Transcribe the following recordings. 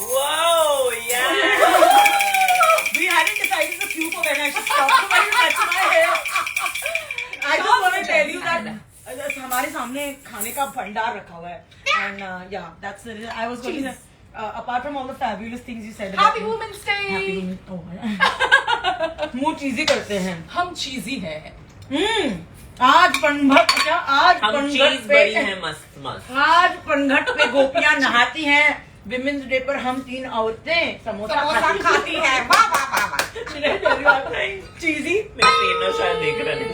Whoa, yeah. We hadn't decided the cue for when I should stop. So when you touch my hair, I just want to tell you that हमारे सामने खाने का भंडार रखा हुआ है. And yeah, that's the reason I was going to. Apart from all the fabulous things you said. Happy Women's Day. Happy Women's Day. मुंह चीज़ी करते हैं. हम चीज़ी हैं. आज पनघट क्या आज हम पनघट चीज पे बड़ी है मस्त मस्त. आज पनघट पे गोपियां नहाती हैं. विमेंस डे पर हम 3 औरतें समोसा खाती हैं. वाह वाह वाह वाह. चीज़ी. मेरे ट्रेनर शायद देख रहे हैं.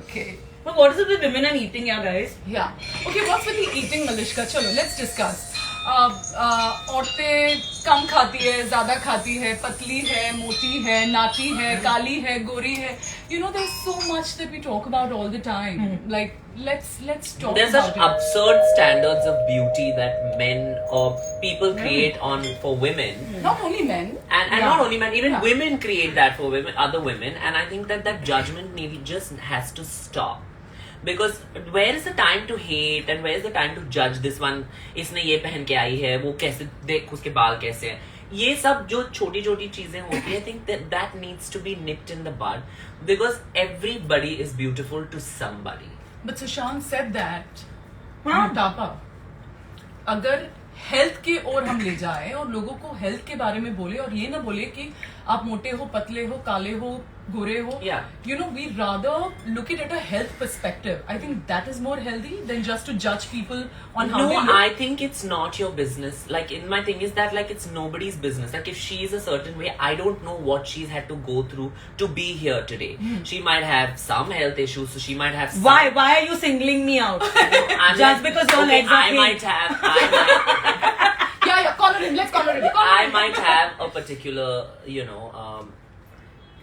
Okay. But what is it with women and eating, yeah, guys? Yeah. Okay, what's with the eating, Malishka? चलो, let's discuss. औरतें कम खाती है, ज़्यादा खाती है, पतली है, मोटी है, नाटी है, काली है, गोरी है. You know, there's so much that we talk about all the time. Like, let's talk There's about such it. absurd standards of beauty that men or people create for women. Not only men. And not only men, even women create that for women, other women, and I think that judgment just has to stop. Because where is the time to hate and where is the time to judge this one? इसने ये पहन के आई है, वो कैसे देख उसके बाल कैसे हैं. ये सब जो छोटी छोटी चीजें होती है, I think that needs to be nipped in the bud because everybody is beautiful to somebody. But Sushant said that मोटापा अगर हेल्थ के ओर हम ले जाए और लोगों को हेल्थ के बारे में बोले और ये ना बोले कि आप मोटे हो, पतले हो, काले हो, गोरे हो. You know, we rather look at a health perspective. I think that is more healthy than just to judge people on how they look. No, I think it's not your business. Like, my thing is that, like, it's nobody's business. Like, if she is a certain way, I don't know what she's had to go through to be here today. She might have some health issues, so she might have some... Why are you singling me out? Just because your legs are I might have... Yeah, collar him. Let's collar him. I might have a particular, you know,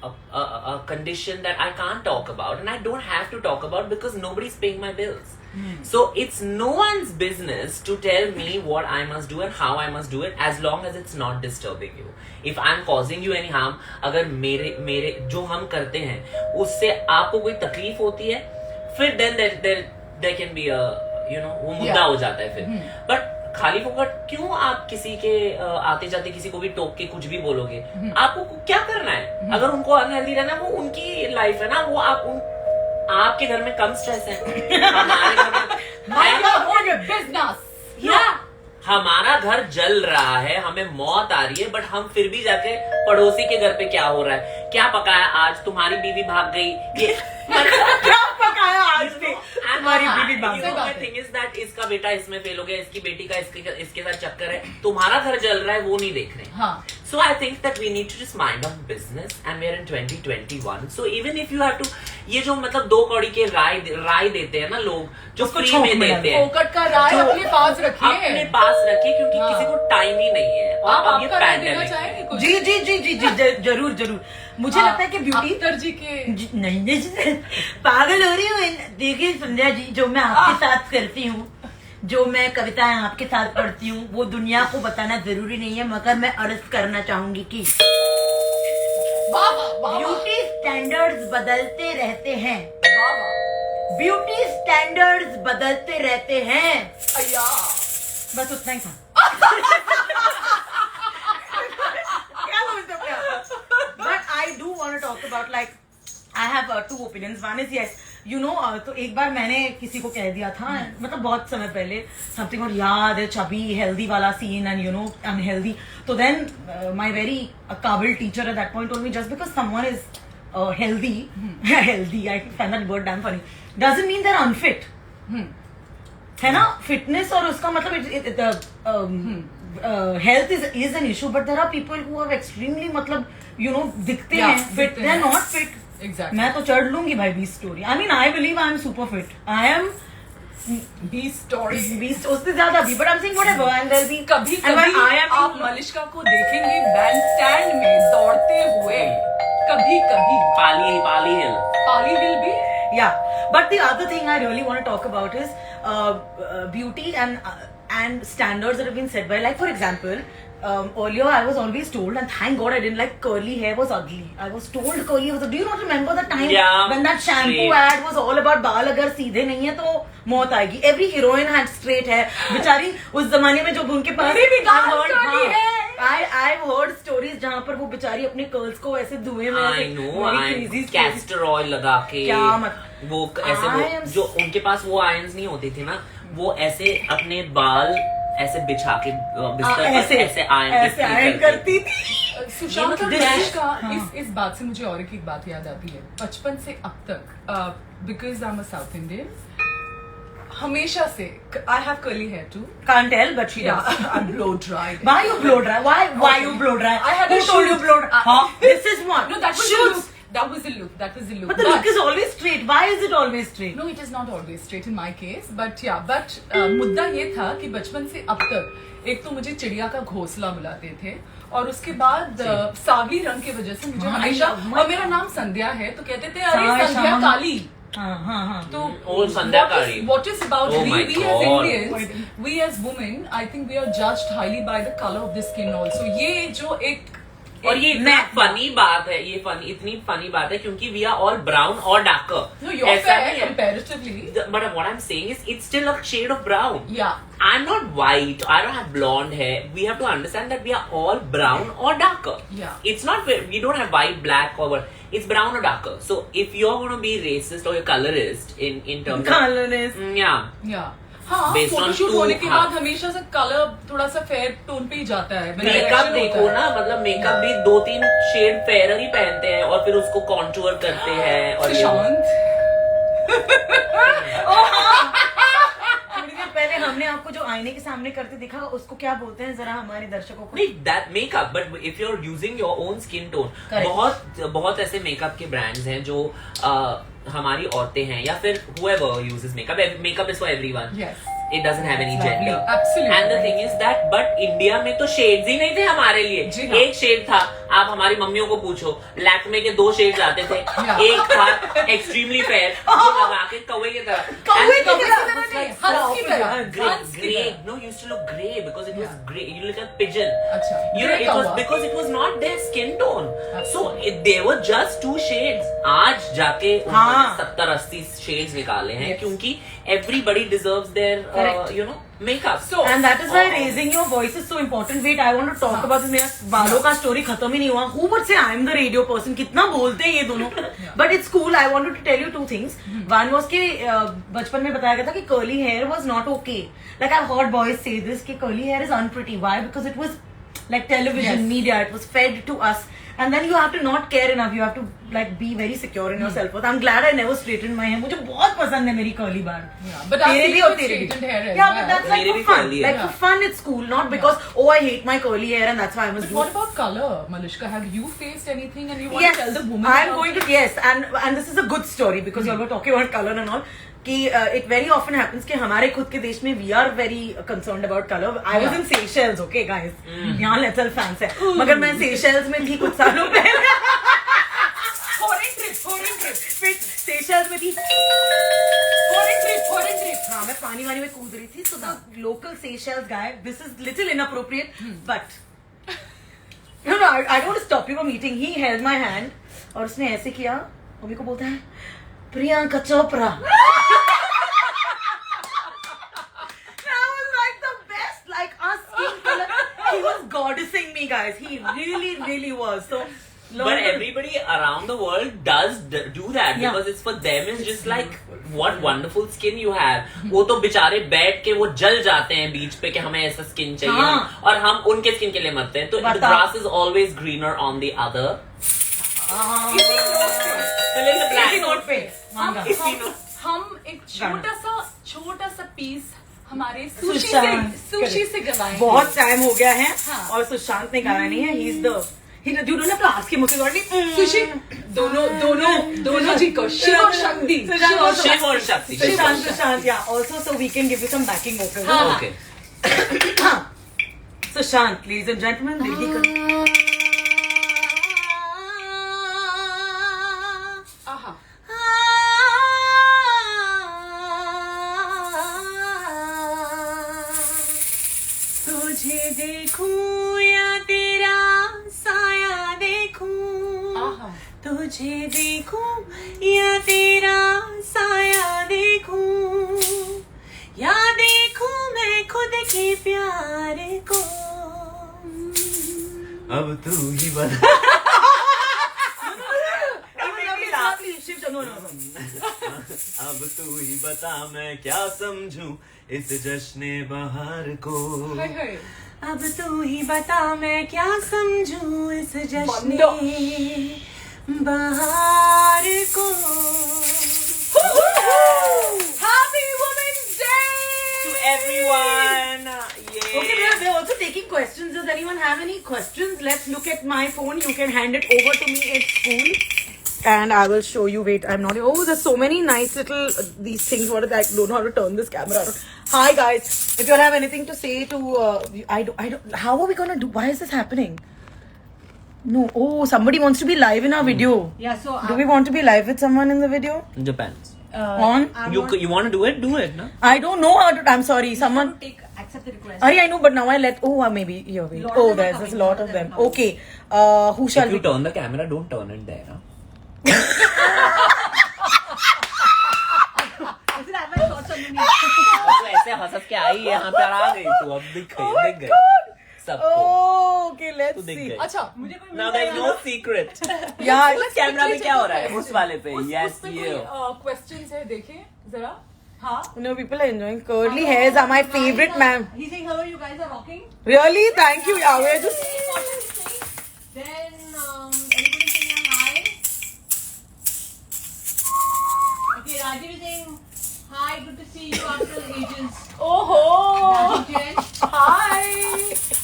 a condition that I can't talk about and I don't have to talk about because nobody's paying my bills. So it's no one's business to tell me what I must do and how I must do it as long as it's not disturbing you. If I'm causing you any harm, अगर मेरे जो हम करते हैं उससे आपको कोई तकलीफ होती है, फिर then there can be a, you know, वो मुद्दा हो जाता है फिर. But खाली फोकट क्यों आप किसी के आते जाते किसी को भी टोक के कुछ भी बोलोगे? आपको क्या करना है? अगर उनको अनहेल्दी रहना, वो उनकी लाइफ है ना. वो आपके घर में कम स्ट्रेस है. हमारे घर में business. हमारा घर जल रहा है, हमें मौत आ रही है, बट हम फिर भी जाके पड़ोसी के घर पे क्या हो रहा है, क्या पकाया आज, तुम्हारी बीवी भाग गई, ये क्या पकाया आज पे तुम्हारी बीवी भाग गई. The thing is that इसका बेटा इसमें फेल हो गया, इसकी बेटी का इसके साथ चक्कर है, तुम्हारा घर जल रहा है, वो नहीं देख रहे. So I think that we need to just mind our business and we are in 2021. So even if you have to, ये जो मतलब 2 कौड़ी के राय देते हैं ना लोग, जो फ्री में देते हैं, फोकट का राय अपने पास रखिए, क्योंकि किसी को टाइम ही नहीं है. आप आपका राय देना चाहेंगे कुछ? जी जरूर. मुझे लगता है कि ब्यूटी अख्तर जी के नहीं पागल हो रही हूँ. देखिए संध्या जी, जो मैं आपके साथ करती हूँ, जो मैं कविताएं आपके साथ पढ़ती हूँ, वो दुनिया को बताना जरूरी नहीं है, मगर मैं अर्ज करना चाहूंगी कि ब्यूटी स्टैंडर्ड्स बदलते रहते हैं. ब्यूटी स्टैंडर्ड्स बदलते रहते हैं. बस उतना ही था. But I do want to talk about, like, I have 2 opinions. One is, yes, you know, तो एक बार मैंने किसी को कह दिया था, मतलब बहुत समय पहले, something और याद है, chubby healthy वाला scene and you know unhealthy. तो then my very Kabul teacher at that point told me, just because someone is healthy, I find that word damn funny, doesn't mean they're unfit. है ना, fitness और उसका मतलब health is an issue, but there are people who are extremely मतलब you know दिखते हैं fit, they are not fit. Exactly. मैं तो चढ़ लूंगी भाई 20 story. I mean, I believe I am super fit. I am 20 stories उससे ज्यादा भी, but I'm saying whatever, and there'll be कभी आप मलिश्का को देखेंगे बैंड स्टैंड में दौड़ते हुए, कभी पाली हिल भी. Yeah, but the other thing I really want to talk about is beauty and and standards that have been set by, like for example, earlier I was always told, and thank God I didn't like curly hair was ugly. I was told curly hair was. Do you not remember the time when that shampoo ad was all about बाल अगर सीधे नहीं है तो मौत आएगी. Every heroine had straight hair. बेचारी उस जमाने में जो उनके पास I've heard stories जहाँ पर वो बेचारी अपने कर्ल्स को ऐसे धुएं में I castor oil लगा के क्या मतलब वो ऐसे जो उनके पास वो आयरन्स नहीं होती थी ना, वो ऐसे अपने बाल ऐसे बिछा के बिस्तर पर ऐसे आयरन करती थी. सुशांत देश का इस बात से मुझे और एक बात याद आती है. बचपन से अब तक, because I am a south Indian, हमेशा से I have curly hair too. Can't tell, but she does. I'm blow dry. Why you blow dry? Why you blow dry? I had Who told you blow dry? This is what? No, that was the look. That was the look. That was the look. But the look is always straight. Why is it always straight? No, it is not always straight in my case. But yeah, but मुद्दा ये था कि बचपन से अब तक एक तो मुझे चिड़िया का घोंसला बुलाते थे, और उसके बाद सावली रंग की वजह से मुझे हमेशा, और मेरा नाम संध्या है तो कहते थे अरे संध्या काली. तो संध्या काली. What is about we as Indians, we as women, I think we are judged highly by the color of the skin also. ये जो एक और ये इतना फनी बात है, ये इतनी फनी बात है क्योंकि we are all brown or darker. No, you're fair comparatively. But what I'm saying is, it's still a shade of brown. Yeah. I'm not white. I don't have blonde hair. We have to understand that we are all brown or darker. Yeah. It's not, we don't have white, black, or what. It's brown or darker. So if you're going to be racist or you're colorist in terms of colorist, yeah. हाँ, photoshoot होने के बाद हमेशा से colour थोड़ा सा fair tone पे ही जाता है. मेकअप देखो ना, मतलब मेकअप भी 2-3 शेड फेयर ही पहनते हैं और फिर उसको कॉन्टूर करते हैं. और थोड़ी देर पहले हमने आपको जो आईने के सामने करते देखा, उसको क्या बोलते हैं जरा हमारे दर्शकों को? नहीं, that makeup, but if you're using your own skin tone, बहुत ऐसे मेकअप के ब्रांड्स हैं जो हमारी औरतें हैं या फिर whoever uses makeup is for everyone. Yes. It doesn't have any gender. Absolutely. And the thing is that, but India में तो शेड्स ही नहीं थे हमारे लिए. एक शेड था, आप हमारी मम्मियों को पूछो, लैक्मे के 2 शेड्स आते थे. एक था एक्सट्रीमली फेयर, जो लगा के कौवे की तरह. Grey. No, used to look grey because it was grey. You look like pigeon. You know, it was because it was not their skin tone. So there were just 2 shades. आज जाके 70-80 shades निकाले हैं क्योंकि everybody deserves their makeup. So, and that is why raising your voice is so important. Wait, I want to talk about this. मेरा बालों का story खत्म ही नहीं हुआ. Who would say I am the radio person? कितना बोलते हैं ये दोनों. But it's cool. I wanted to tell you 2 things. One was कि बचपन में बताया गया था कि curly hair was not okay. Like I've heard boys say this कि curly hair is unpretty. Why? Because it was like television, media. It was fed to us. And then you have to not care enough. You have to like be very secure in your self-worth. I'm glad I never straightened my hair. मुझे बहुत पसंद है मेरी curly बाल. But तेरे भी और तेरे भी. Yeah, but that's like for fun. Like for fun, it's cool. Not because I hate my curly hair and that's why I must do it. What about color, Malishka? Have you faced anything and you want to tell the women? I'm going to and this is a good story because you all were talking about color and all. कि it very often happens कि हमारे खुद के देश में we are very concerned about color. I was in Seychelles, okay guys. यहाँ little fans है. मगर मैं Seychelles में थी कुछ सालों पहले. Foreign trip. फिर Seychelles में थी. Foreign trip. हाँ, मैं पानी वानी में कूद रही थी. So the local Seychelles guy, this is little inappropriate, but no, I don't want to stop you from eating. He held my hand और उसने ऐसे किया और मेरे को बोलता है Priyanka Chopra. That was like the best, like our skin color. He was goddessing me, guys. He really was. So, but everybody around the world does do that because it's for them. It's just like what wonderful skin you have. वो तो बेचारे बैठ के वो जल जाते हैं बीच पे कि हमें ऐसा स्किन चाहिए और हम उनके स्किन के लिए मरते हैं. तो the grass is always greener on the other. हम एक छोटा सा पीस हमारे सुशी से गवाए. बहुत टाइम हो गया है और सुशांत ने गाया नहीं है. You don't have to ask him. Sushi दोनों जी को शिव और शक्ति. Sushant, yeah. Also, so we can give you some backing vocals. Okay. Sushant, ladies and gentlemen, ready karo. तुझे देखूं या तेरा साया देखूं, तुझे देखूं या तेरा साया देखूं, या देखूं मैं खुद के प्यार को। अब तू ही बता। अब तू ही बता मैं क्या समझूं इस जश्ने बहार को। अब तू ही बता मैं क्या समझूं इस जश्न बहार को। Happy Women's Day To everyone. Okay, we're also taking questions. Does anyone have any questions? Let's look at my phone. You can hand it over to me at school. And I will show you. Wait, I'm not. Oh, there's so many nice little these things. What is that? I don't know how to turn this camera on. Hi guys. If you all have anything to say to, I don't. How are we gonna do? Why is this happening? No. Oh, somebody wants to be live in our video. Yeah, so Do we want to be live with someone in the video? Depends. On? You want to do it? Do it, no? I don't know how to. I'm sorry. Someone. accept the request. I know, but now I let. Oh, maybe here. Wait. Lot Oh, of them are there's a coming, lot lot of of them. them. Okay. Who shall If you we? turn the camera, don't turn it there. Huh? Actually, I have my thoughts on the तो ऐसे हंस के आई यहाँ पर आ गई तू अब दिख गई सबको। Oh, okay. Let's तू दिख see. गई। अच्छा मुझे कोई Now there's no secret. Yeah. Camera में क्या हो रहा है उस वाले पे? Yes, उसमें you. कोई क्वेश्चंस है देखें जरा। हाँ No, people are enjoying. Curly hairs are my favorite, ma'am. He's saying hello, you guys are rocking. Really? Thank you. Yeah, we're just. What is he saying? Then everybody saying hi. Okay, Rajiv is saying hi, good to see you after ages. ओहो Rajiv Jain.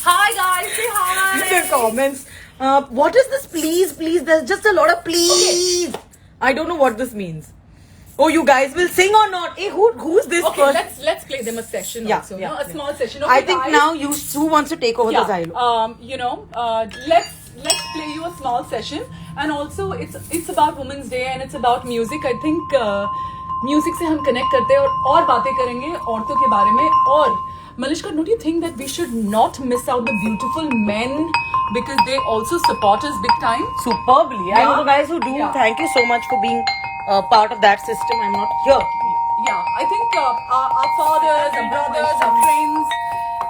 Hi guys, say hi. The comments. What is this? Please, please. There's just a lot of please. I don't know what this means. Oh, you guys will sing or not? Hey, who's this Okay, person? let's play them a session Yeah, also. yeah, No? A yeah. small session. Okay, I think guys? now who wants to take over the xylo? You know, let's play you a small session, and also it's about Women's Day and it's about music. I think music से हम connect करते हैं और बातें करेंगे औरतों के बारे में। और Malishka, don't you think that we should not miss out the beautiful men because they also support us big time? Superbly. I know Yeah. the guys who do. Yeah. Thank you so much for being part of that system. I'm not here. Yeah, I think our fathers, our brothers, our friends,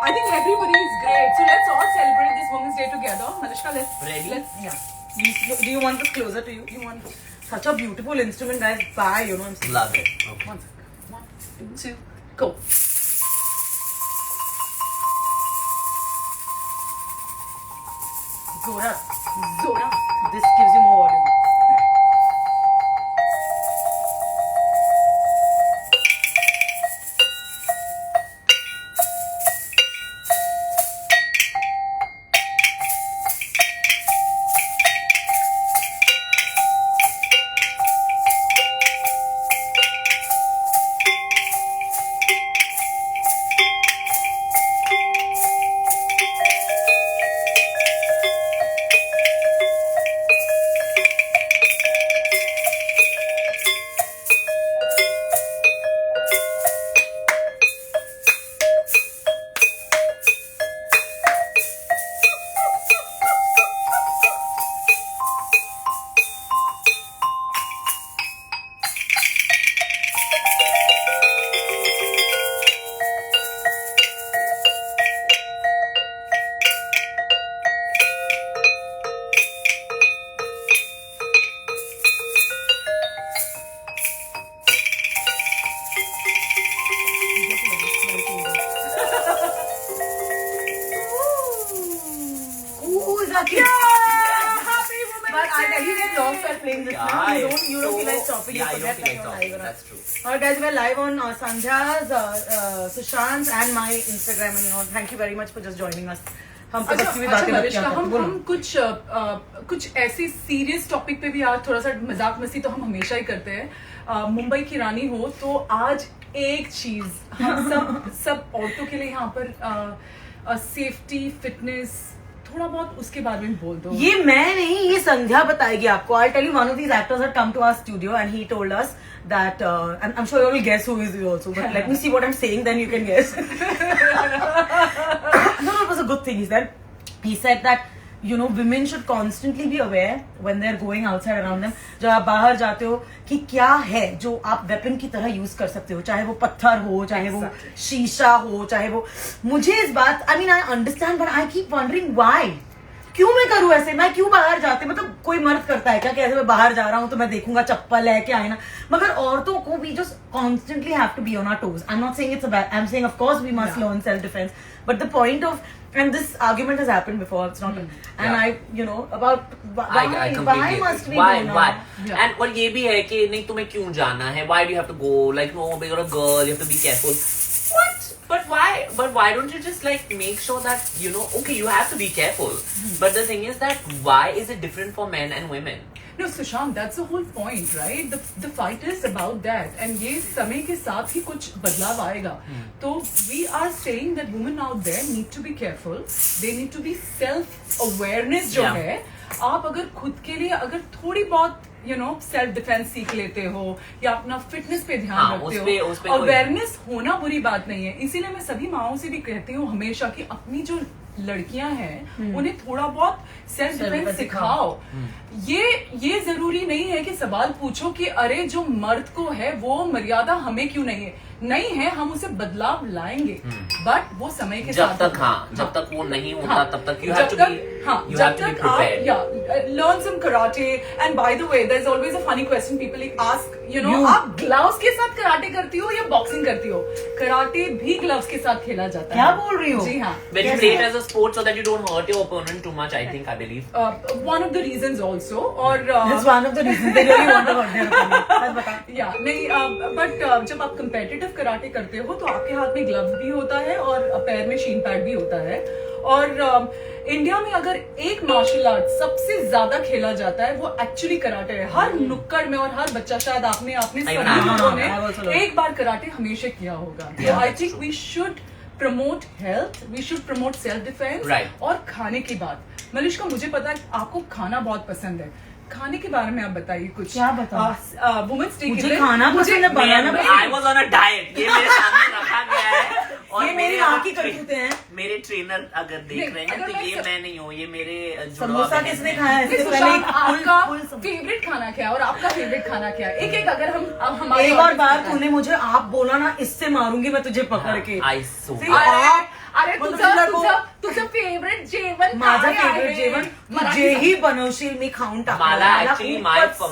I think everybody is great. So let's all celebrate this Women's Day together. Malishka, Ready? let's Yeah. Do you want this closer to you? You want such a beautiful instrument, guys. Bye. You know I'm saying. Love it. Okay. 1 second. 1, 2, go. Zora. Zora. This gives you more volume. Alright guys, we're live on Sandhya's, Sushant's and my Instagram and you know, thank you very much for just joining us. हम तो बच्ची भी बातें करते हैं हम कुछ ऐसे सीरियस टॉपिक पे भी आज थोड़ा सा मजाक मस्ती तो हम हमेशा ही करते हैं। मुंबई की रानी हो तो आज एक चीज हम सब औरतों के लिए यहाँ पर सेफ्टी फिटनेस थोड़ा बहुत उसके बारे में बोल दो। ये मैं नहीं, ये संध्या बताएगी आपको। I'll tell you, one of these actors had come to our studio and he told us that I'm sure you will guess who is he also, but let me see what I'm saying, then you can guess. No, it was a thing he said. He said that you know women should constantly be aware when they're going outside around them. जब आप बाहर जाते हो कि क्या है जो आप वेपन की तरह यूज कर सकते हो, चाहे वो पत्थर हो, चाहे वो शीशा हो, चाहे वो मुझे इस बात I mean I understand but I keep wondering why. क्यों मैं करूँ ऐसे? मैं क्यों बाहर जाते? मतलब कोई मर्द करता है क्या कि ऐसे मैं बाहर जा रहा हूँ तो मैं देखूंगा चप्पल है क्या है ना, मगर औरतों को we just constantly have to be on our toes. I'm not saying it's a bad, I'm saying of course we must learn self defense, but the point of, and this argument has happened before, it's not and I you know about why must we go now? Yeah. And और ये भी है कि नहीं तुम्हें क्यों जाना है? Why do you have to go? Like no, you're a girl, you have to be careful. What? But why don't you just like make sure that you know? Okay, you have to be careful. But the thing is that why is it different for men and women? No, Sushant, that's the whole point, right? The fight is about that, and ये समय के साथ ही कुछ बदलाव आएगा. तो we are saying that women out there need to be careful. They need to be self-awareness जो Yeah. है. आप अगर खुद के लिए अगर थोड़ी बहुत सेल्फ डिफेंस सीख लेते हो या अपना फिटनेस पे ध्यान हाँ, रखते उस पे हो, अवेयरनेस होना बुरी बात नहीं है. इसीलिए मैं सभी माओं से भी कहती हूँ हमेशा कि अपनी जो लड़कियां हैं उन्हें थोड़ा बहुत सेल्फ डिफेंस सिखाओ. ये जरूरी नहीं है कि सवाल पूछो कि अरे जो मर्द को है वो मर्यादा हमें क्यों नहीं है. नहीं है, हम उसे बदलाव लाएंगे, बट वो समय के जब साथ तक जब तक वो नहीं होता हाँ, तब तक you have to be prepared. learn some karate. And by the way, there's always a funny question people like ask, आप ग्लव्स के साथ कराटे करती हो या बॉक्सिंग करती हो? कराटे भी ग्लव्स के साथ खेला जाता है. क्या बोल रही हो? जी हाँ. When you play it as a sport so that you don't hurt your opponent too much, I think, I believe. One of the reasons also, और That's one of the reasons they really want to hurt their opponent. बस बता. या नहीं, but जब आप competitive karate करते हो तो आपके हाथ में ग्लव्स भी होता है और पैर में शीन पैड भी होता है. और इंडिया में अगर एक मार्शल आर्ट सबसे ज्यादा खेला जाता है वो एक्चुअली कराटे है. हर नुक्कड़ में और हर बच्चा शायद आपने सभी लोगों ने एक बार कराटे हमेशा किया होगा. तो I think we should promote health, we should promote self defence. और खाने की बात, मलिश्का, मुझे पता है आपको खाना बहुत पसंद है. खाने के बारे में आप बताइए कुछ. क्या बताओ? वुमेन्स डे मुझे खाना पसंद है, बनाना पसंद है. I was on a diet. ये मेरे सामने रखा गया है. और ये मेरी माँ की करतूतें हैं. मेरे ट्रेनर अगर देख रहे हैं तो ये मैं नहीं हूँ, ये मेरे समोसा किसने खाया है? आपका फेवरेट खाना क्या है और आपका फेवरेट खाना क्या है? एक अगर हम हमारे एक और बार तूने मुझे आप बोला ना, इससे मारूंगी मैं तुझे पकड़ के. अरे तुझं फेवरेट जेवण माझं फेवरेट जेवण तू जेही बनवशील मी खाऊन टाकणार. मला actually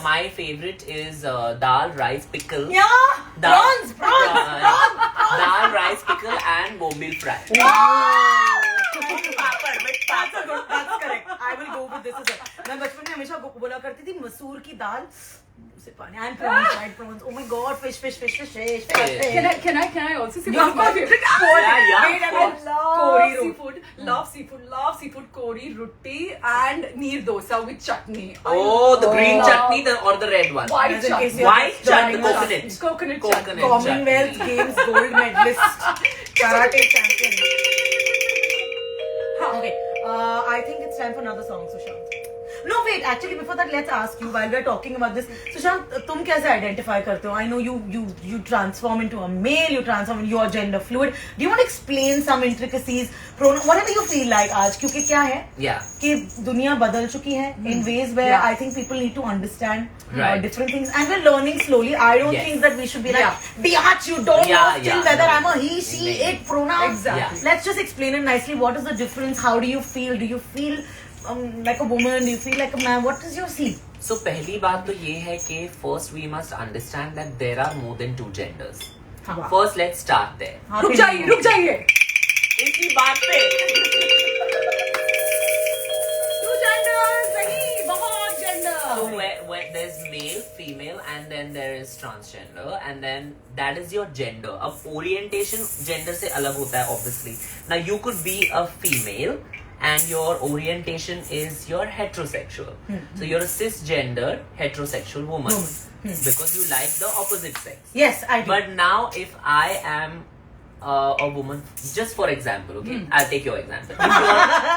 my favorite is dal, rice, pickle. Prawns. Dal, rice, pickle and bombil fry. That's correct. I will go with this as well. मैं बचपन में हमेशा बोला करती थी मसूर की दाल से पानी. And prawns, fried prawns. Oh my God, fish. Can I also say Yeah, my favorite? Love seafood, kori, rutti and neer dosa with chutney. Oh, the green chutney or the red one? White chutney. White chutney, coconut chutney. Commonwealth Games gold medalist, karate champion. Okay, I think it's time for another song, Sushant. No, wait. Actually, before that, let's ask you while we're talking about this, Sushant, तुम कैसे identify करते हो? I know you transform into a male, you transform, you are gender fluid. Do you want to explain some intricacies, whatever you feel like आज? क्योंकि क्या है? Yeah. कि दुनिया बदल चुकी है in ways where I think people need to understand different things, and we're learning slowly. I don't think that we should be like, biatch, you don't know still whether I'm a he, she, it pronoun. Exactly. Let's just explain it nicely. What is the difference? How do you feel? Do you feel like a woman? Do you feel like a man? What is your sleep? So पहली बात तो ये है कि first we must understand that there are more than two genders. First let's start there. रुक जाइए इसी बात पे. Two genders नहीं, बहुत gender. So where there's male, female, and then there is transgender, and then that is your gender. अब orientation gender से अलग होता है obviously. Now you could be a female and your orientation is your heterosexual. So you're a cisgender heterosexual woman because you like the opposite sex. Yes, I do. But now if I am a woman, just for example, okay, I'll take your example.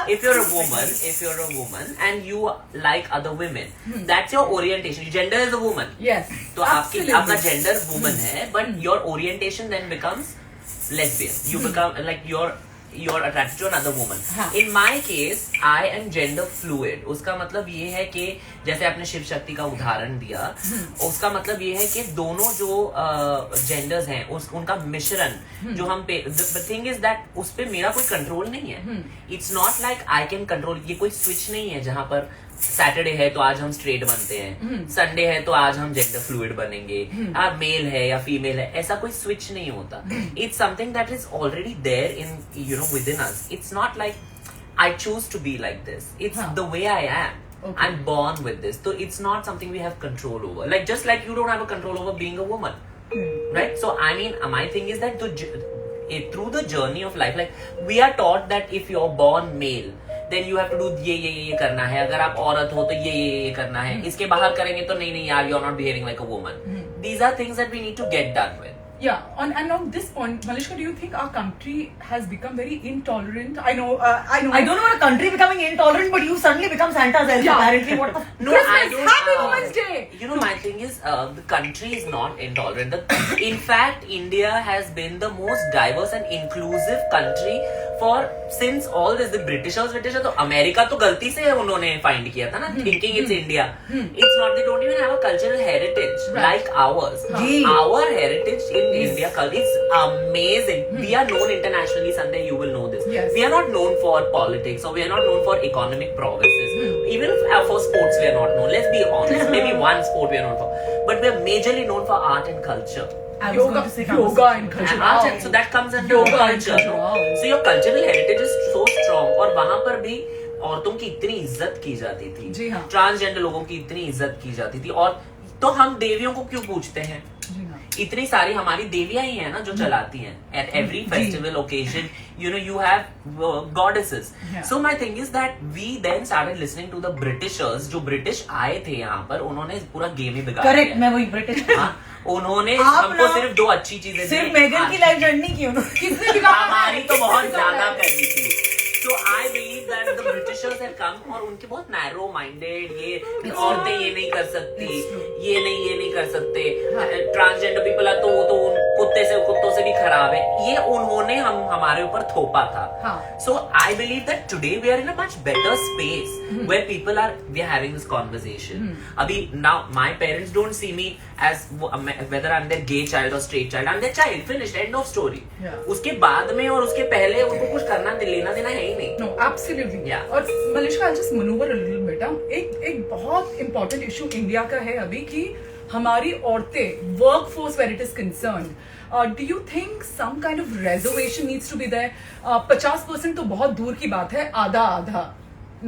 If you're a woman and you like other women, that's your orientation. Your gender is a woman. Yes. तो आपका gender woman है, but your orientation then becomes lesbian. You become like your you're attracted to another woman. In my case, I am gender fluid. उसका मतलब ये है कि जैसे आपने शिव शक्ति का उदाहरण दिया, उसका मतलब ये है कि दोनों जो genders हैं उनका मिश्रण जो हम the thing is that उस पे मेरा कोई कंट्रोल नहीं है. It's not like I can control. ये कोई स्विच नहीं है जहाँ पर सैटरडे है तो आज हम स्ट्रेट बनते हैं, संडे है तो आज हम जेंडर फ्लूइड बनेंगे, आप मेल है या फीमेल है, ऐसा कोई स्विच नहीं होता. It's something that is already there in within us. It's not like I choose to be like this. It's the way I am. I'm born with this. So it's not something we have control over. Like just like you don't have a control over being a woman, right? So I mean, my thing is that through the journey of life, like we are taught that if you're born male, then you have to do ये करना है. अगर आप औरत हो तो ये करना है. इसके बाहर करेंगे तो नहीं यार, you're not behaving like a woman. These are things that we need to get done with. Yeah, and on this point, Malishka, do you think our country has become very intolerant? I know. I don't know about a country becoming intolerant, but you suddenly become Santa's elf. Yeah. Apparently, what the No, I Christmas, don't. Happy Women's Day. You know, my thing is, the country is not intolerant. In fact, India has been the most diverse and inclusive country since all this. The Britishers, तो America तो गलती से उन्होंने find किया था ना, thinking it's India. It's not. They don't even have a cultural heritage like ours. Our heritage in India is amazing. We are known internationally. Sunday, you will know this. Yes. We are not known for politics, or we are not known for economic prowesses. Even for sports, we are not known. Let's be honest. Maybe one sport we are known for, but we are majorly known for art and culture. Yoga and culture. So that comes under culture. So your cultural heritage is so strong. और वहाँ पर भी औरतों की इतनी इज्जत की जाती थी, जी हाँ. ट्रांसजेंडर लोगों की इतनी इज्जत की जाती थी. और तो हम देवियों को क्यों पूछते हैं? इतनी सारी हमारी देवियां ही हैं ना जो चलाती हैं. At every festival occasion, you have goddesses. So my thing is that we then started listening to the Britishers. जो ब्रिटिश आए थे यहाँ पर, उन्होंने पूरा गेम ही बिगाड़ दिया. Correct, मैं वही ब्रिटिश. उन्होंने हमको सिर्फ 2 अच्छी चीजें दी. सिर्फ मेगन की लाइफ जर्नी की उन्होंने. किसने बिगाड़ा? हमारी तो बहुत ज्यादा करनी थी. So I believe that the Britishers have come और उनके बहुत narrow minded, ये औरतें ये नहीं कर सकती, ये नहीं कर सकते, ट्रांसजेंडर पीपल है तो वो तो कुत्तों से भी खराब है, ये उन्होंने हमारे ऊपर थोपा था. So I believe that today we are in a much better space where we are having this conversation. अभी now my parents don't see me as whether I'm their gay child or straight child. I'm their child. Finished. End of story. उसके बाद में और उसके पहले उनको कुछ करना लेना देना है ही नहीं. No, absolutely. Yeah. और Malishka, I'll just maneuver a little bit. एक बहुत important issue इंडिया का है अभी कि हमारी औरतें workforce where it is concerned. Do you think some kind of reservation needs to be there? 50% तो बहुत दूर की बात है, आधा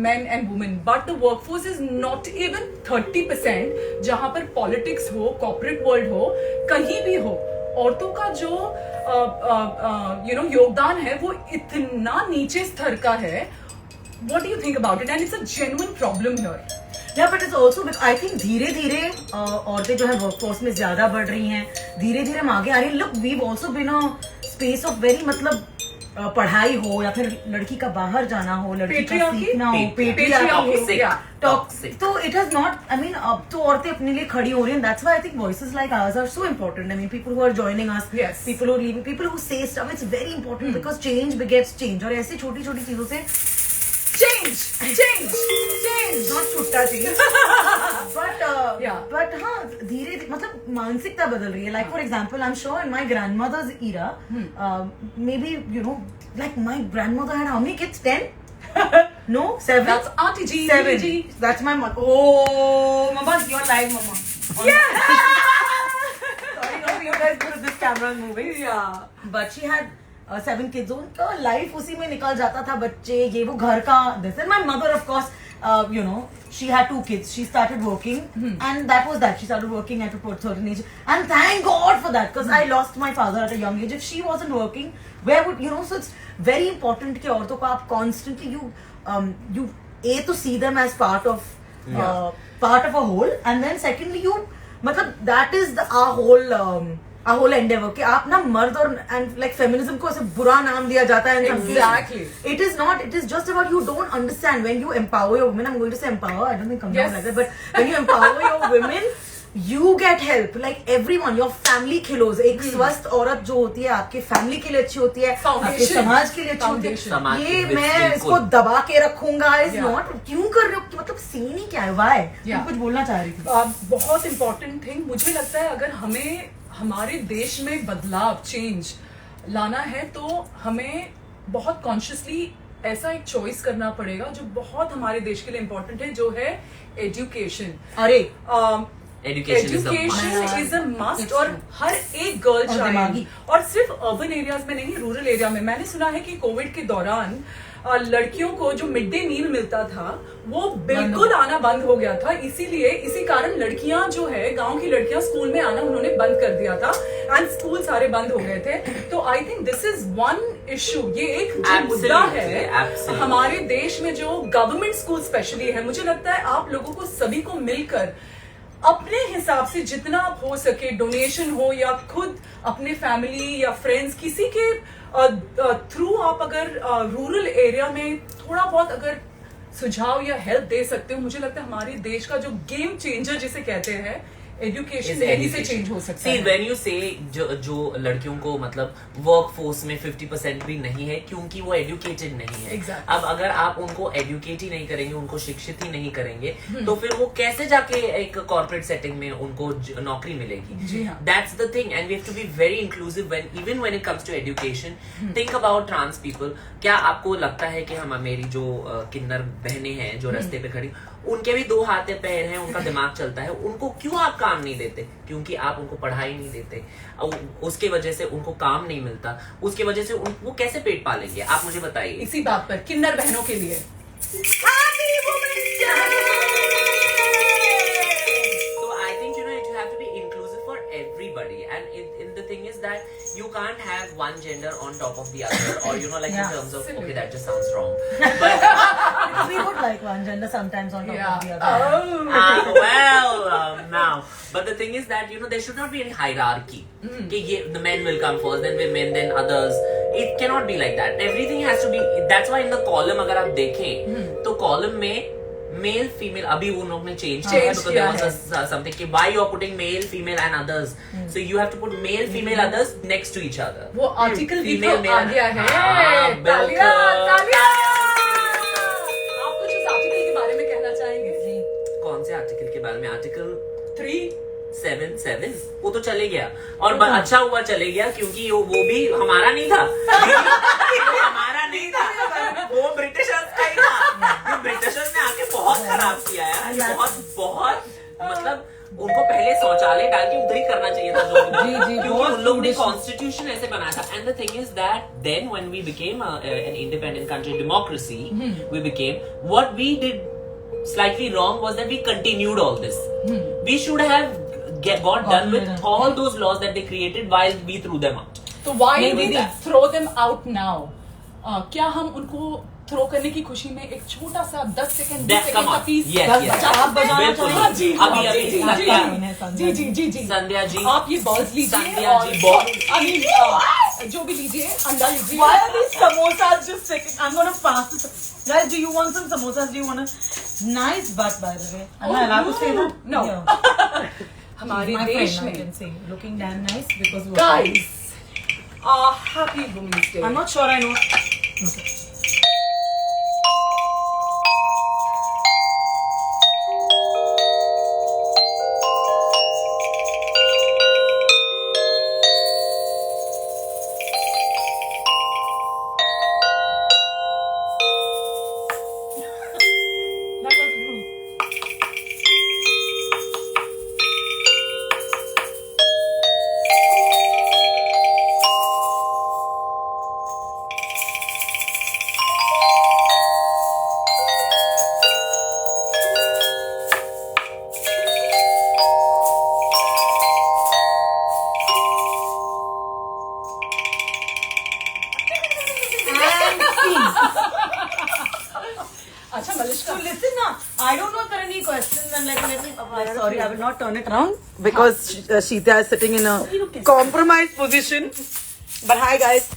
men and women, but the workforce is not even 30%. जहाँ पर politics हो, corporate world हो, कहीं भी हो, औरतों का जो योगदान है वो इतना नीचे स्तर का है. What do you think about it? And it's a genuine problem here. Yeah, but it's also I think धीरे-धीरे औरतें जो है वर्कफोर्स में ज्यादा बढ़ रही हैं, धीरे-धीरे हम आगे आ रही हैं. Look, we've also been a space of very मतलब पढ़ाई हो या फिर लड़की का बाहर जाना हो, लड़की का सीखना हो, टॉक्सिक, तो it has not. I mean, अब तो औरतें अपने लिए खड़ी हो रही हैं. That's why I think voices like ours are so important. I mean, people who are joining us, yes. people who are leaving, people who say stuff. It's very important because change begets change. और ऐसी छोटी-छोटी चीजों से change, not छुट्टा change. but हाँ, धीरे मतलब मानसिकता बदल रही है. Like for example, I'm sure in my grandmother's era, maybe like my grandmother had how many kids? 10? No, 7. That's Auntie G. 7. That's my mother. Oh, Mama, you're live, Mama. Yeah. Sorry, no, you guys put this camera moving. Yeah. But she had 7 kids. उनका life उसी में निकल जाता था, बच्चे ये वो घर का this. And my mother, of course, she had 2 kids. She started working, and that was that. She started working at a certain age, and thank God for that, because I lost my father at a young age. If she wasn't working, where would so it's very important कि औरतों को आप constantly you to see them as part of a whole, and then secondly मतलब that is our whole endeavor कि आप ना मर्द और and like feminism को ऐसे बुरा नाम दिया जाता है. Exactly. It is not. It is just about you don't understand when you empower your women. I'm going to say empower. I don't think come down like that. But when you empower your women, you get help, like everyone, your family खिलोज, एक स्वस्थ औरत जो होती है आपके family के लिए अच्छी होती है, आपके समाज के लिए अच्छी होती है. ये मैं इसको दबा के रखूंगा इज नॉट. क्यों कर रहे हो, मतलब सीन ही क्या है, व्हाई? तुम कुछ बोलना चाह रही थी. बहुत इंपॉर्टेंट थिंग मुझे लगता है, अगर हमें हमारे देश में बदलाव, चेंज लाना है तो हमें बहुत कॉन्शियसली ऐसा एक चॉइस करना पड़ेगा जो बहुत हमारे देश के लिए इम्पोर्टेंट है, जो है एजुकेशन. अरे एजुकेशन इज अ मस्ट. और हर एक गर्ल चाइल्ड, और सिर्फ अर्बन एरियाज में नहीं, रूरल एरिया में. मैंने सुना है कि कोविड के दौरान लड़कियों को जो मिड डे मील मिलता था वो बिल्कुल आना बंद हो गया था. इसीलिए इसी कारण लड़कियां जो है, गांव की लड़कियां स्कूल में आना उन्होंने बंद कर दिया था, एंड स्कूल सारे बंद हो गए थे. तो I think this is one issue. ये एक जो मुद्दा है हमारे देश में, जो गवर्नमेंट स्कूल स्पेशली है. मुझे लगता है आप लोगों को सभी को मिलकर अपने हिसाब से जितना आप हो सके, डोनेशन हो या खुद अपने फैमिली या फ्रेंड्स किसी के थ्रू, आप अगर रूरल एरिया में थोड़ा बहुत अगर सुझाव या हेल्प दे सकते हो, मुझे लगता है हमारे देश का जो गेम चेंजर जिसे कहते हैं, एजुकेशन यही से चेंज हो सकता है. व्हेन यू से जो लड़कियों को मतलब वर्क फोर्स में 50% भी नहीं है क्योंकि वो एजुकेटेड नहीं है. Exactly. अब अगर आप उनको एजुकेट ही नहीं करेंगे, उनको शिक्षित ही नहीं करेंगे, तो फिर वो कैसे जाके एक कॉर्पोरेट सेटिंग में उनको नौकरी मिलेगी. That's the thing, and we have to be very inclusive when it comes to education. Think about trans people. क्या आपको लगता है कि हम, मेरी जो किन्नर बहनें हैं जो रास्ते पे खड़ी, उनके भी 2 हाथ पैर हैं, उनका दिमाग चलता है, उनको क्यों आप काम नहीं देते? क्योंकि आप उनको पढ़ाई नहीं देते. उसके वजह से उनको काम नहीं मिलता, उसके वजह से वो कैसे पेट पालेंगे? आप मुझे बताइए. इसी बात पर किन्नर बहनों के लिए everybody, and the thing is that you can't have one gender on top of the other, or in terms of, okay, that just sounds wrong, but we would like one gender sometimes on top of the other. Now, but the thing is that there should not be any hierarchy. The men will come first, then women, then others. It cannot be like that. Everything has to be. That's why in the column, अगर आप देखें तो column में male female, अभी उन लोग ने change किया because there was something कि why you are putting male, female and others. So you have to put male, female, others next to each other. वो आर्टिकल भी तो आ गया है. तालियां. आप कुछ इस आर्टिकल के बारे में कहना चाहेंगे? कौन से आर्टिकल के बारे में? आर्टिकल 377 वो तो चले गया, और अच्छा हुआ चले गया क्योंकि वो भी हमारा नहीं था. हमारा नहीं था, वो ब्रिटिशर्स का ही था. ब्रिटिशर्स ने आके बहुत खराब किया है. बहुत मतलब उनको पहले शौचालय डाल के उधर ही करना चाहिए था क्योंकि उन लोगों ने कॉन्स्टिट्यूशन ऐसे बनाया था. And the thing is that then when we became an independent country, democracy, we became, what we did slightly wrong was that we continued all this. We should have got done with all those laws that they created while we threw them out. So why do we throw them out now? क्या हम उनको throw करने की खुशी में एक छोटा सा 10 सेकंड का पीस आप बजाना चाहिए? जी संध्या जी, आप ये बॉल्स लीजिए. संध्या जी, बॉल जो भी लीजिए, अंडा लीजिए. Why are these samosas just taking? I'm gonna pass this. Guys, do you want some samosas? Do you want a nice butt, by the way? Am I allowed to say that? No. Yeah. हमारे My देश friend, I में can say, looking damn nice because guys, happy Women's Day. I'm not sure I know. Okay. अच्छा Malishka, So listen now, I don't know if there are any questions and let me. Sorry, I will not turn it around because Sheeta is sitting in a compromised position. But hi guys,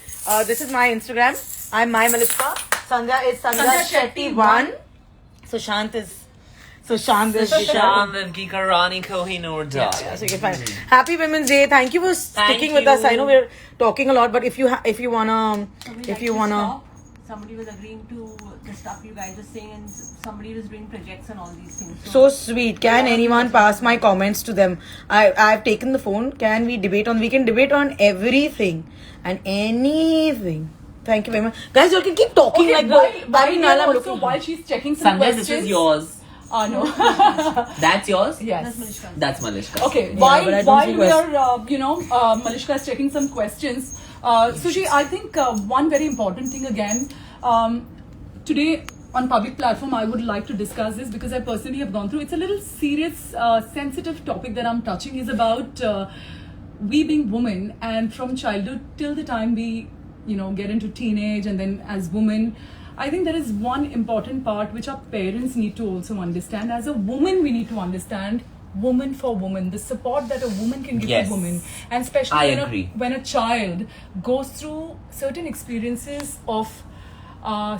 this is my Instagram. I'm my Malika. Sandhya is Sandhya Shetty 1. Sushant is So Shant is Shandan ki Karani Kohinoor dog. Yes, okay, fine. Happy Women's Day. Thank you for sticking with us. I know we're talking a lot, but if you wanna Somebody was agreeing to the stuff you guys are saying, and somebody was doing projects and all these things. so sweet. Can anyone pass my comments to them? I've taken the phone. Can we debate on? We can debate on everything and anything. Thank you very much, guys. You can keep talking like while she's checking some Sanjay, questions. this is yours. No. That's yours? Yes. That's Malishka. Okay, but I don't while see we are, Malishka is checking some questions. Sushi, I think one very important thing again, today on public platform, I would like to discuss this because I personally have gone through. It's a little serious, sensitive topic that I'm touching is about we being women, and from childhood till the time we, get into teenage, and then as women. I think there is one important part which our parents need to also understand. As a woman, we need to understand woman for woman, the support that a woman can give Yes. to women, and especially I agree. when a child goes through certain experiences of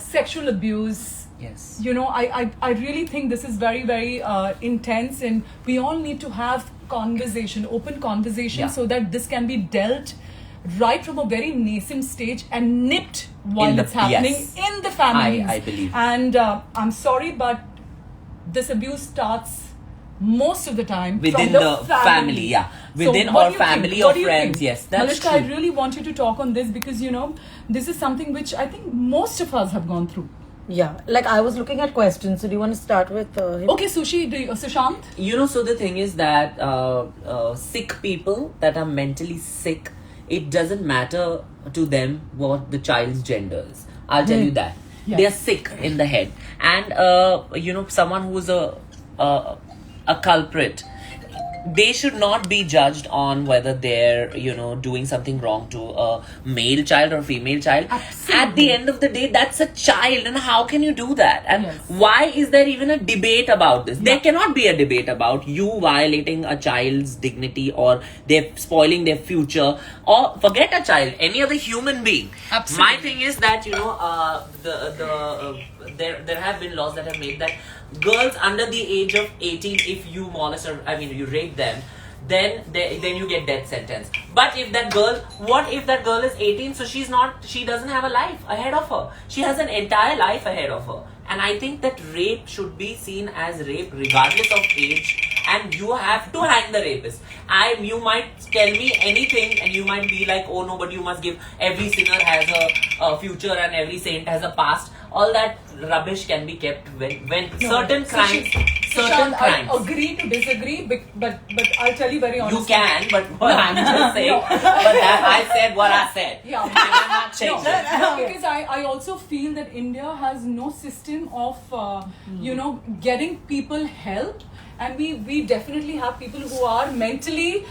sexual abuse. Yes. I really think this is very, very intense, and we all need to have conversation, open conversation, Yeah. so that this can be dealt right from a very nascent stage and nipped while it's happening yes. in the families. I believe. And I'm sorry, but this abuse starts most of the time Within from the family, yeah. Within what our do you think? family What or do you friends, think? yes, that's Malishka, true. I really want you to talk on this because, this is something which I think most of us have gone through. Yeah, like I was looking at questions. So do you want to start with him? Okay, Sushant? So the thing is that sick people that are mentally sick, it doesn't matter to them what the child's gender is. I'll tell you that. Yes. They are sick in the head. And, someone who's a culprit, they should not be judged on whether they're, doing something wrong to a male child or female child. Absolutely. At the end of the day, that's a child, and how can you do that? And Yes. why is there even a debate about this? There cannot be a debate about you violating a child's dignity or they're spoiling their future, or forget a child, any other human being. Absolutely. My thing is that, there have been laws that have made that girls under the age of 18, if you molest or you rape them, then you get death sentence. But if that girl, what if that girl is 18, so she doesn't have a life ahead of her. She has an entire life ahead of her. And I think that rape should be seen as rape regardless of age, and you have to hang the rapist. You might tell me anything and you might be like, oh no, but you must give, every sinner has a future and every saint has a past. All that rubbish can be kept when certain crimes. I agree to disagree, but I'll tell you very honestly. You can, but what I'm just saying. But I said what I said. Yeah. And I'm not changing. No, because I also feel that India has no system of, getting people help. And we definitely have people who are mentally,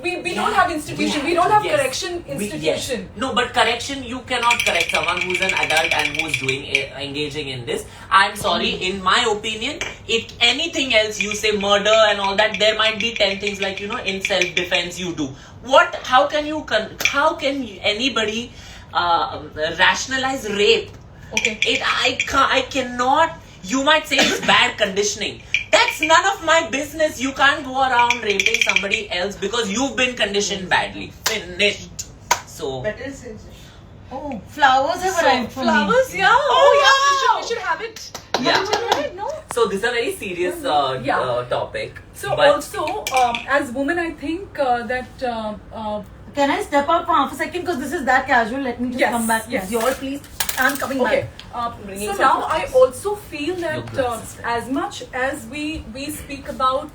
we don't have institution, we don't have Yes. correction institution. Yes. No, but correction, you cannot correct someone who's an adult and who's engaging in this. I'm sorry, in my opinion, if anything else, you say murder and all that, there might be 10 things like, in self-defense you do. How can anybody rationalize rape? Okay. I cannot. You might say it's bad conditioning. That's none of my business. You can't go around raping somebody else because you've been conditioned badly. Finished. So. Oh, flowers have arrived for me. Flowers, yeah. Oh, yeah. We should have it. Yeah. Right? No. So this is a very serious topic. So but also, as women, I think that. Can I step out for half a second because this is that casual? Let me just Yes, come back. yes. It's yours, please. I'm coming Okay. back. So now I also feel that Your glasses. as much as we speak about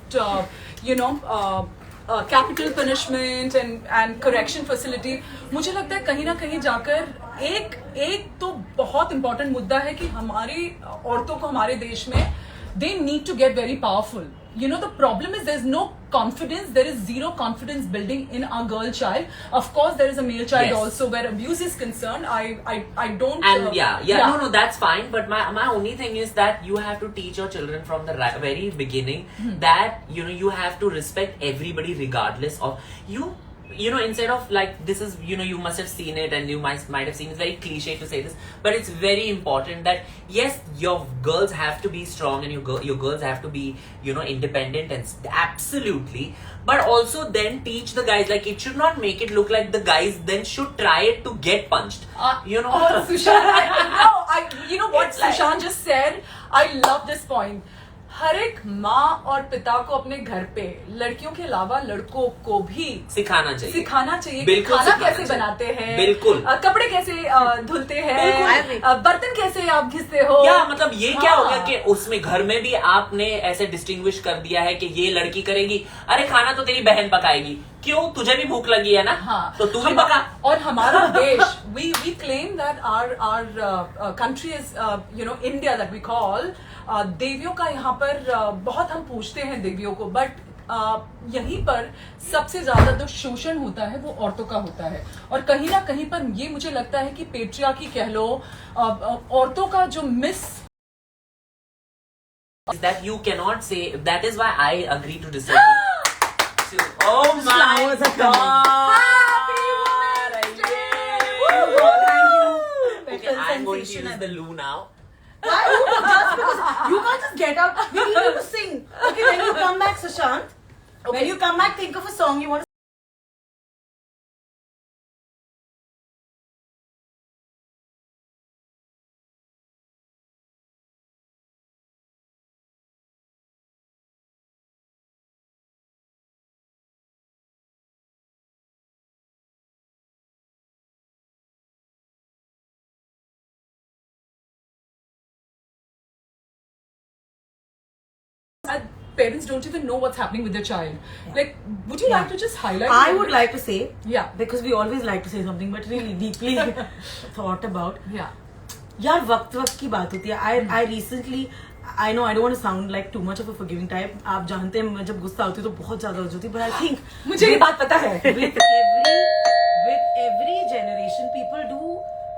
capital punishment and correction facility, मुझे लगता है कहीं ना कहीं जाकर एक तो बहुत important मुद्दा है कि हमारी औरतों को हमारे देश में they need to get very powerful. The problem is there's no confidence. There is zero confidence building in our girl child. Of course, there is a male child Yes. also where abuse is concerned. I don't. And no, that's fine. But my only thing is that you have to teach your children from the very beginning that you have to respect everybody regardless of you. you know, instead of like, this is, you know, you must have seen it and you might have seen, it's very cliche to say this, but it's very important that yes, your girls have to be strong and your girls have to be, you know, independent and absolutely, but also then teach the guys, like it should not make it look like the guys then should try it to get punched, you know. Oh, Sushant, you know what Sushant just said? I love this point. हर एक माँ और पिता को अपने घर पे लड़कियों के अलावा लड़कों को भी सिखाना चाहिए कि खाना कैसे बनाते हैं, बिल्कुल, कपड़े कैसे धुलते हैं, बर्तन कैसे आप घिसते हो, या मतलब ये क्या हो गया कि उसमें घर में भी आपने ऐसे डिस्टिंग्विश कर दिया है कि ये लड़की करेगी, अरे खाना तो तेरी बहन पकाएगी, क्यों, तुझे भी भूख लगी है ना, तो तू भी पका। और हमारा देश, we claim that our country is you know India that we call, देवियों का यहाँ पर बहुत हम पूछते हैं देवियों को, बट यहीं पर सबसे ज्यादा जो शोषण होता है वो औरतों का होता है, और कहीं ना कहीं पर ये मुझे लगता है कि पेट्रियार्की कह लो, औरतों का जो miss that you cannot say, that is why I agree to disagree. Oh my God! Okay, I'm going to use the loo now. Just because you can't just get up, we need you to sing. Okay, when you come back, Sushant, when you come back, think of a song you want to. Parents don't even know what's happening with their child. Like, would you like to just highlight? I would like to say, yeah, because we always like to say something, but really deeply thought about. Yeah. यार वक्त की बात होती है. I recently, I know I don't want to sound like too much of a forgiving type. आप जानते हैं मैं जब गुस्सा होती हूँ तो बहुत ज्यादा हो जाती हूँ. But I think मुझे ये बात पता है. With every generation, people do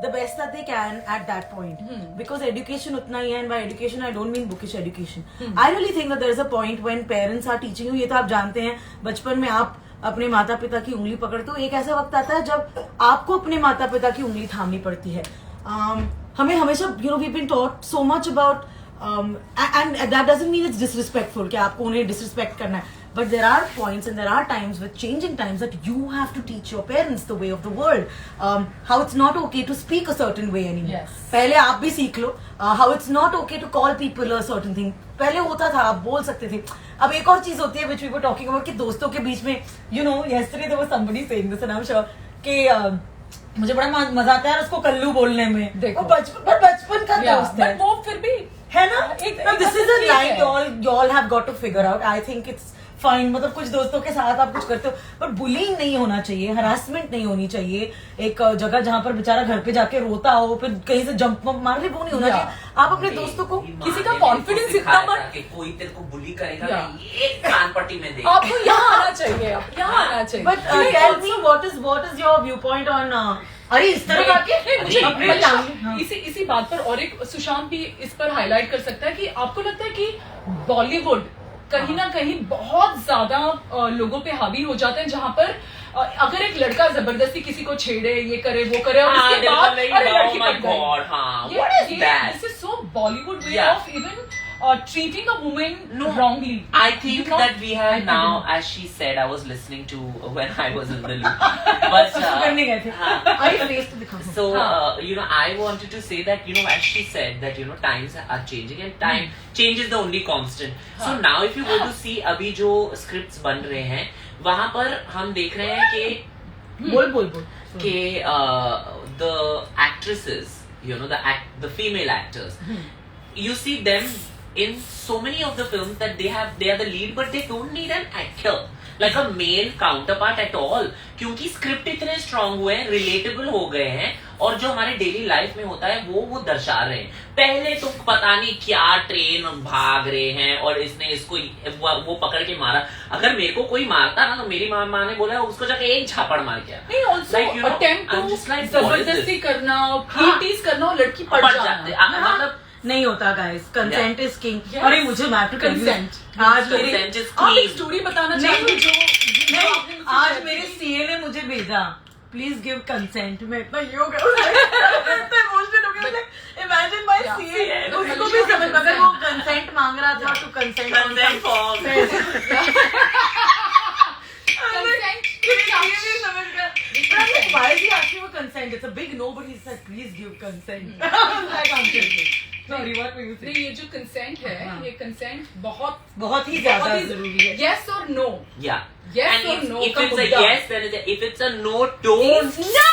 the best that they can at that point. Because education उतना ही है, and by education I don't mean bookish education. I really think that there is a point when parents are teaching you. ये तो आप जानते हैं, बचपन में आप अपने माता पिता की उंगली पकड़ते हो. एक ऐसा वक्त आता है जब आपको अपने माता पिता की उंगली थामनी पड़ती है. हमें हमेशा, you know, we've been taught so much about and that doesn't mean it's disrespectful कि आपको उन्हें disrespect करना है. But there are points and there are times with changing times that you have to teach your parents the way of the world. How it's not okay to speak a certain way anymore. Yes. पहले आप भी सीख लो. How it's not okay to call people a certain thing. पहले होता था, आप बोल सकते थे. अब एक और चीज होती है which we were talking about कि दोस्तों के बीच में, you know, yesterday there was somebody saying this and I'm sure कि मुझे बड़ा मजा आता है उसको कल्लू बोलने में. देखो बचपन का दोस्त है. वो फिर भी है ना. This is a line you all have got to figure out. I think it's fine. मतलब कुछ दोस्तों के साथ आप कुछ करते हो, बट बुलिंग नहीं होना चाहिए, हरासमेंट नहीं होनी चाहिए. एक जगह जहाँ पर बेचारा घर पे जाके रोता हो, फिर कहीं से जंप मार ले, वो नहीं होना चाहिए. आप अपने दोस्तों को, किसी का कॉन्फिडेंस इतना मत, कोई तेरे को बुली करेगा ये कान पट्टी में दे. आपको यहाँ आना चाहिए, यहाँ आना चाहिए. But tell me what is your viewpoint on अरे इस तरह का मुझे इसी बात पर और एक सुशांत भी इस पर हाईलाइट कर सकता है कि आपको लगता है कि बॉलीवुड कहीं ना कहीं बहुत ज्यादा लोगों पे हावी हो जाते हैं, जहां पर अगर एक लड़का जबरदस्ती किसी को छेड़े, ये करे वो करे, और उसके बाद अरे लड़की पट गई. This is so Bollywood way of even treating a woman wrongly. I think that we have now, as she said, I was listening to when I was in the loop. But so you know, I wanted to say that, you know, as she said that, you know, times are changing and time change is the only constant. So now if you go to see अभी जो scripts बन रहे हैं वहाँ पर हम देख रहे हैं कि बोल कि the actresses, you know, the female actors, you see them in so many of the films that they are the lead, but they don't need an actor like a male counterpart at all, क्योंकि script इतने strong हुए हैं, relatable हो गए हैं, और जो हमारे डेली लाइफ में होता है वो दर्शा रहे हैं. पहले तो पता नहीं क्या ट्रेन भाग रहे हैं और इसने इसको वो पकड़ के मारा. अगर मेरे को कोई मारता ना तो मेरी माँ ने बोला उसको जाके एक झापड़ मार के. नहीं, also attempt to जबरदस्ती करना, टीज करना, लड़की पड़ जाती है. मतलब नहीं होता गाइस. Consent is king. अरे मुझे मैटर कंसेंट आज आप एक स्टोरी बताना चाहिए जो आज मेरे सीए ने मुझे भेजा प्लीज गिव कंसेंट. मैं इतना ये हो गया, इतना इमोशनल हो गया. इमेजिन माय सीए, उसको भी समझ, अगर वो कंसेंट मांग रहा था to consent Consent form. Why is he asking for consent? It's a big no, but he said please give consent. Like, sorry, what were you saying? नहीं, ये जो कंसेंट है, ये कंसेंट बहुत ही ज्यादा जरूरी है. yes or no. Yeah. Yes and or if, no if का it's a मुद्दा. yes, then it's a, if it's a no, don't. No!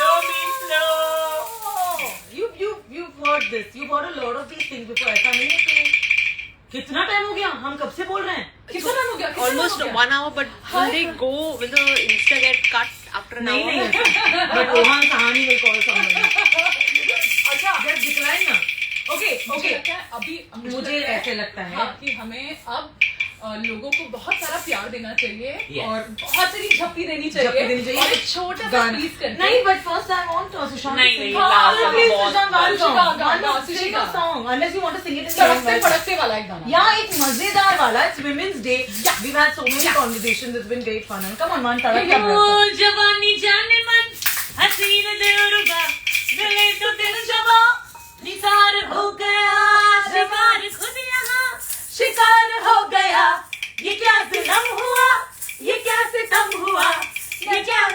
No means no. You've heard this. You've heard a lot of these things before. ऐसा नहीं है कि कितना time हो गया? हम कब से बोल रहे हैं? कितना टाइम हो गया? Almost 1 hour, but will they go? Will the Insta get cut after an नहीं hour? नहीं. But Rohan Sahani will call somebody. अच्छा, Just decline ना. Okay. मुझे लगता है अभी मुझे लगता है, ऐसे लगता है हाँ, कि हमें अब लोगों को बहुत सारा प्यार देना चाहिए Yes. और बहुत सारी झप्पी देनी झप्पी देनी चाहिए. और एक छोटा सा गाना. प्लीज करके नहीं, but first I want Sushant. नहीं, to sing. नहीं, last हाँ, वाला please, बहुत Sushant, one song. गाना, One गाना, sing Sushant. a song. Unless you want to sing it in तड़कते English. फड़कते वाला एक गाना. या एक मजेदार वाला. It's Women's Day. We've had so many conversations. It's been great fun. And come on, man, तड़क क्या ओ जवानी जाने मन हसीन दिलरुबा दिले तो दिल जवा निसार हो गया शिकार खुद यहाँ शिकार हो गया ये क्या सितम हुआ ये क्या सितम हुआ ये क्या न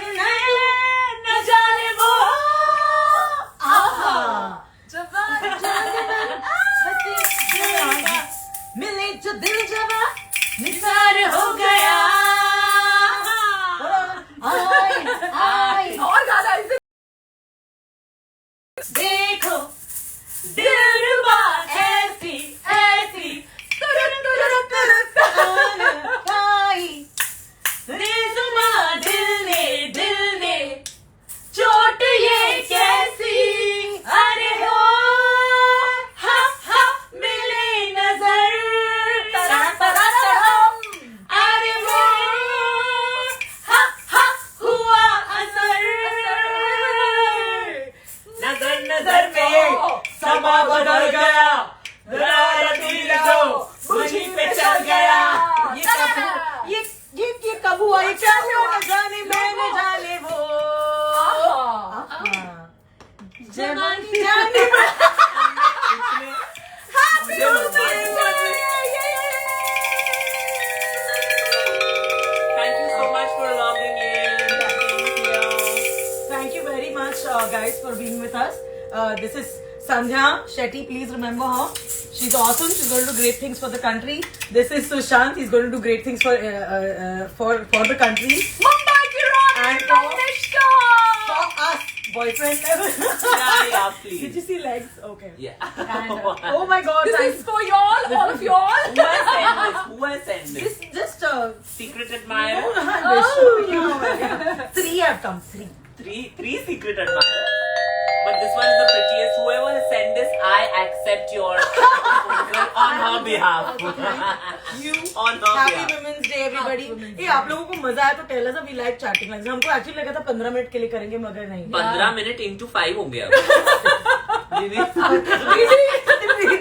जाने वो आहा. जवानी मिले जो दिल जवा निसार हो गया आई और गाना इसे देखो दिलरुबा ऐसी ऐसी रेज़ुमा दिल ने चोट ये कैसी अरे हो हा मिले नजर अरे वो हा हुआ असर नजर में समा बदल गया दिल जो मुझी पे चल गया ये कब हुआ? ये क्या हुआ? न जाने मैंने जाने वो जवानी जाने Thank you so much for logging in. Thank you. Thank you very much, guys, for being with us. This is Sandhya Shetty. Please remember her. She's awesome. She's going to do great things for the country. This is Sushant. He's going to do great things for the country. Mumbai की रानी And for us, boyfriend level. Yeah, please. Did you see legs? Okay. Yeah. And, oh my God! This thank is for y'all, all of y'all. Who has sent this? Who has sent this? This just Secret admirer? Oh. 3 have come. 3. Three secret admirers. But this one is the prettiest. Whoever has sent this, I accept your proposal on her behalf. You. On her Happy behalf. Women's Day, everybody. Happy Women's ये आप लोगों को मजा आया तो tell us. We like chatting like हमको actually लगा था 15 मिनट के लिए करेंगे मगर नहीं. 15 मिनट into 5 हो गया. दीदी.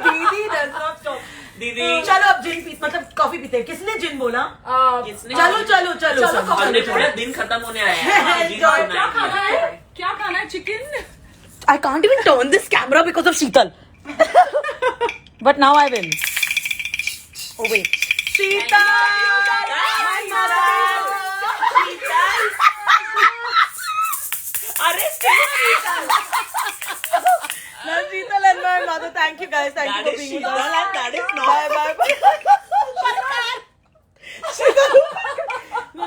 दीदी does not stop. दीदी. चलो अब जिन पी मतलब कॉफी पीते हैं. किसने जिन बोला? किसने? चलो. हमने पूरा दिन खत्म होने आया है. Enjoy. क्या खाना है? क्या खाना है? Chicken? I can't even turn this camera because of Sheetal. But now I will. Oh wait. Sheetal! अरे Sheetal. Love Sheetal and my mother. Thank you guys. Thank That you is for being with Sheetal us. and that is not. Bye.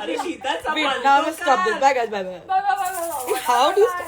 अरे Sheetal Wait, now I'm stop this. Bye guys. Bye. Bye, bye, bye, bye, bye. How do you stop?